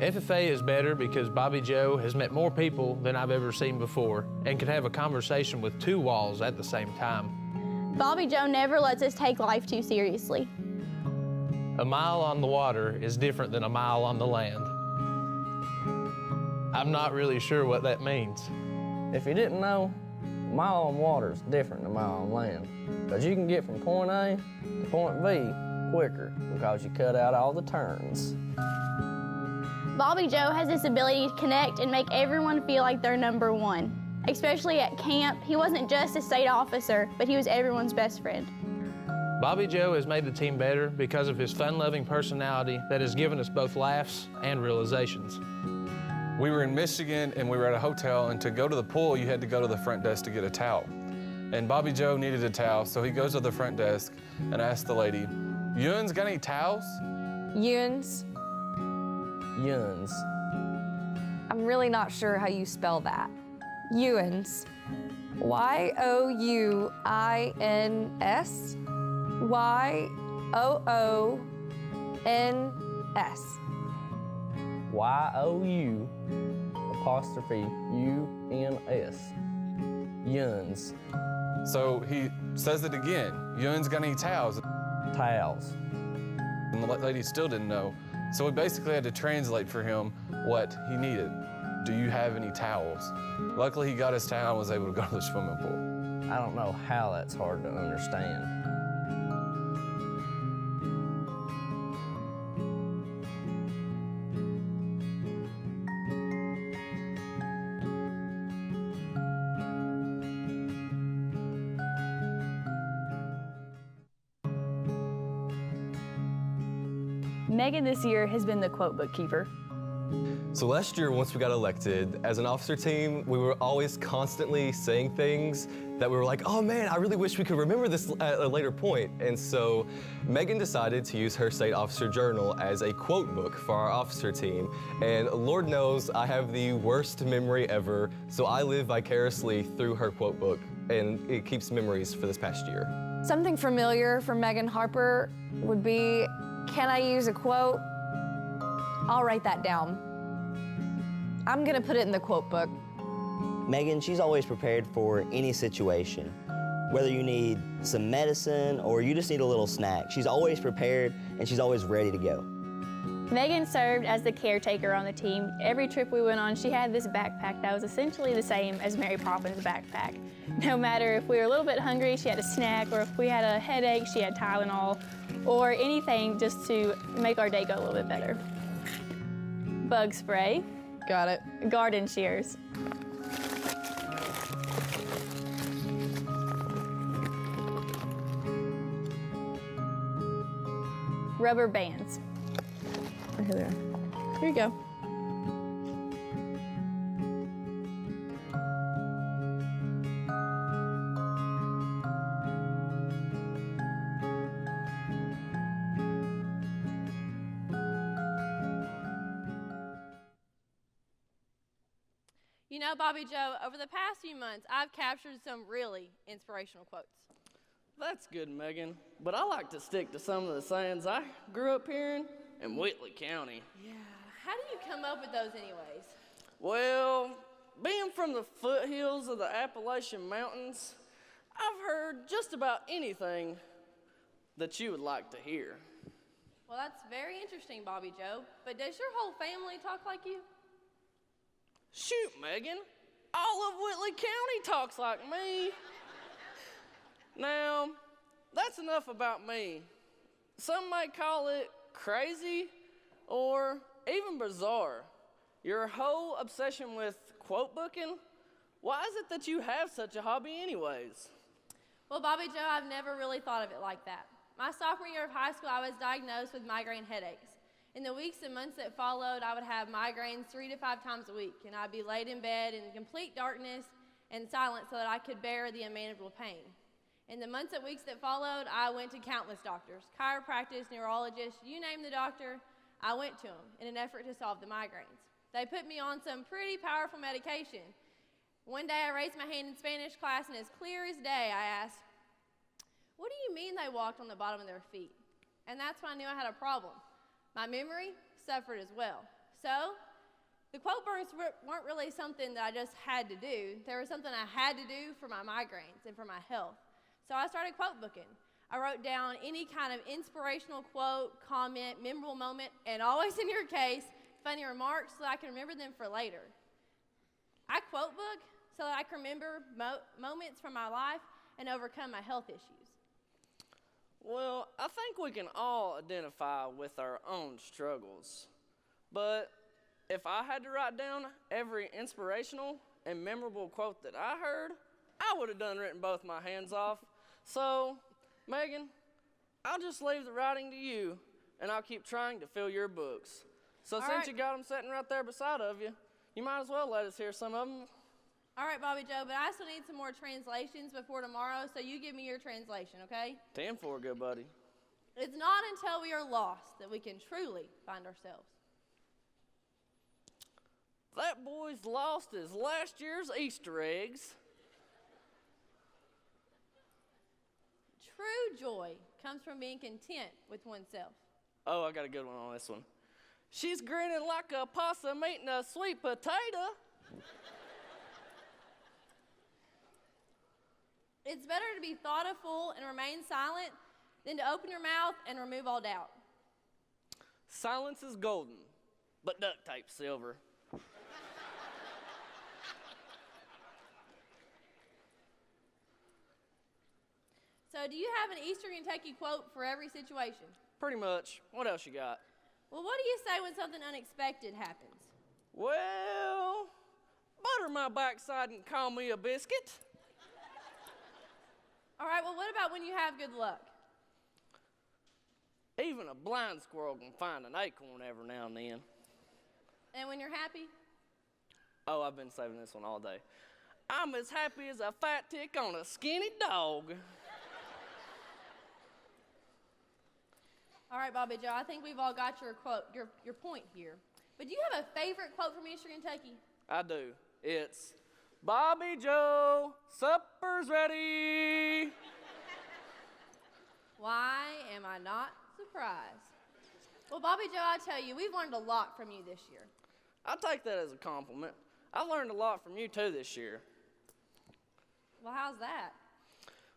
FFA is better because Bobby Joe has met more people than I've ever seen before and can have a conversation with two walls at the same time. Bobby Joe never lets us take life too seriously. A mile on the water is different than a mile on the land. I'm not really sure what that means. If you didn't know, a mile on water is different than a mile on land, because you can get from point A to point B quicker because you cut out all the turns. Bobby Joe has this ability to connect and make everyone feel like they're number one. Especially at camp, he wasn't just a state officer, but he was everyone's best friend. Bobby Joe has made the team better because of his fun-loving personality that has given us both laughs and realizations. We were in Michigan and we were at a hotel, and to go to the pool, you had to go to the front desk to get a towel. And Bobby Joe needed a towel, so he goes to the front desk and asks the lady, "Ewan's got any towels?" Ewan's? Yuns. I'm really not sure how you spell that. Ewan's. Y-O-U-I-N-S? Y-O-O-N-S. Y-O-U-U-N-S. Yuns. So he says it again, "Ewan's got any towels?" Towels. And the lady still didn't know. So we basically had to translate for him what he needed. "Do you have any towels?" Luckily, he got his towel and was able to go to the swimming pool. I don't know how that's hard to understand. Megan this year has been the quote book keeper. So last year, once we got elected, as an officer team, we were always constantly saying things that we were like, oh man, I really wish we could remember this at a later point. And so Megan decided to use her state officer journal as a quote book for our officer team. And Lord knows I have the worst memory ever, so I live vicariously through her quote book, and it keeps memories for this past year. Something familiar from Megan Harper would be, can I use a quote? I'll write that down. I'm gonna put it in the quote book. Megan, she's always prepared for any situation. Whether you need some medicine or you just need a little snack, she's always prepared and she's always ready to go. Megan served as the caretaker on the team. Every trip we went on, she had this backpack that was essentially the same as Mary Poppins' backpack. No matter if we were a little bit hungry, she had a snack, or if we had a headache, she had Tylenol, or anything just to make our day go a little bit better. Bug spray. Got it. Garden shears. Rubber bands. Here they are. Here you go. You know, Bobby Joe, over the past few months, I've captured some really inspirational quotes. That's good, Megan. But I like to stick to some of the sayings I grew up hearing in Whitley County. Yeah, how do you come up with those anyways? Well, being from the foothills of the Appalachian Mountains, I've heard just about anything that you would like to hear. Well, that's very interesting, Bobby Joe. But does your whole family talk like you? Shoot, Megan. All of Whitley County talks like me. Now, that's enough about me. Some might call it crazy or even bizarre. Your whole obsession with quote booking, why is it that you have such a hobby anyways? Well, Bobby Joe, I've never really thought of it like that. My sophomore year of high school, I was diagnosed with migraine headaches. In the weeks and months that followed, I would have migraines 3 to 5 times a week, and I'd be laid in bed in complete darkness and silence so that I could bear the unmanageable pain. In the months and weeks that followed, I went to countless doctors, chiropractors, neurologists, you name the doctor, I went to them in an effort to solve the migraines. They put me on some pretty powerful medication. One day I raised my hand in Spanish class, and as clear as day, I asked, "What do you mean they walked on the bottom of their feet?" And that's when I knew I had a problem. My memory suffered as well. So the quote burns weren't really something that I just had to do. They were something I had to do for my migraines and for my health. So I started quote booking. I wrote down any kind of inspirational quote, comment, memorable moment, and always in your case, funny remarks so I can remember them for later. I quote book so that I can remember moments from my life and overcome my health issues. Well, I think we can all identify with our own struggles. But if I had to write down every inspirational and memorable quote that I heard, I would have written both my hands off. So, Megan, I'll just leave the writing to you, and I'll keep trying to fill your books. So since you got them sitting right there beside of you, you might as well let us hear some of them. All right, Bobby Joe, but I still need some more translations before tomorrow, so you give me your translation, okay? 10-4, good buddy. It's not until we are lost that we can truly find ourselves. That boy's lost his last year's Easter eggs. True joy comes from being content with oneself. Oh, I got a good one on this one. She's grinning like a possum eating a sweet potato. It's better to be thoughtful and remain silent than to open your mouth and remove all doubt. Silence is golden, but duct tape's silver. So do you have an Eastern Kentucky quote for every situation? Pretty much. What else you got? Well, what do you say when something unexpected happens? Well, butter my backside and call me a biscuit. All right, well, what about when you have good luck? Even a blind squirrel can find an acorn every now and then. And when you're happy? Oh, I've been saving this one all day. I'm as happy as a fat tick on a skinny dog. All right, Bobby Joe, I think we've all got your quote, your point here. But do you have a favorite quote from Eastern Kentucky? I do. It's, Bobby Joe, supper's ready. Why am I not surprised? Well, Bobby Joe, I tell you, we've learned a lot from you this year. I take that as a compliment. I've learned a lot from you too this year. Well, how's that?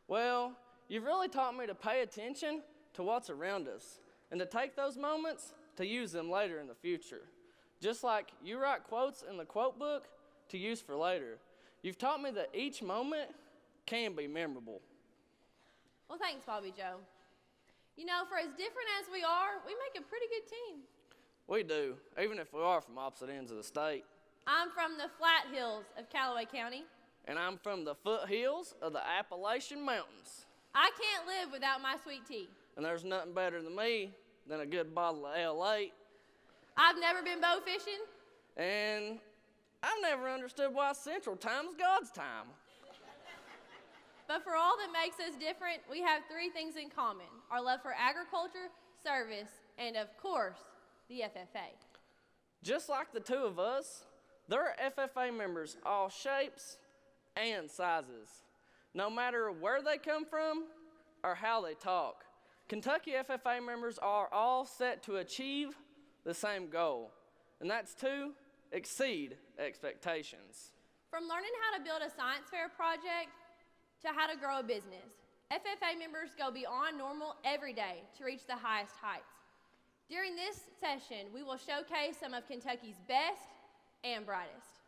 Well, you've really taught me to pay attention to what's around us and to take those moments to use them later in the future. Just like you write quotes in the quote book to use for later. You've taught me that each moment can be memorable. Well, thanks, Bobby Joe. You know, for as different as we are, we make a pretty good team. We do, even if we are from opposite ends of the state. I'm from the flat hills of Callaway County. And I'm from the foothills of the Appalachian Mountains. I can't live without my sweet tea. And there's nothing better than me than a good bottle of L8. I've never been bow fishing. And I've never understood why Central Time's God's time. But for all that makes us different, we have three things in common. Our love for agriculture, service, and of course, the FFA. Just like the two of us, there are FFA members all shapes and sizes, no matter where they come from or how they talk. Kentucky FFA members are all set to achieve the same goal, and that's to exceed expectations. From learning how to build a science fair project to how to grow a business, FFA members go beyond normal every day to reach the highest heights. During this session, we will showcase some of Kentucky's best and brightest.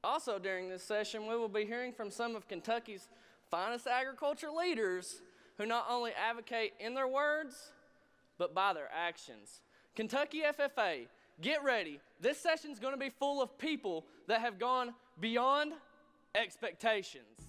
Also during this session, we will be hearing from some of Kentucky's finest agriculture leaders who not only advocate in their words, but by their actions. Kentucky FFA, get ready. This session's gonna be full of people that have gone beyond expectations.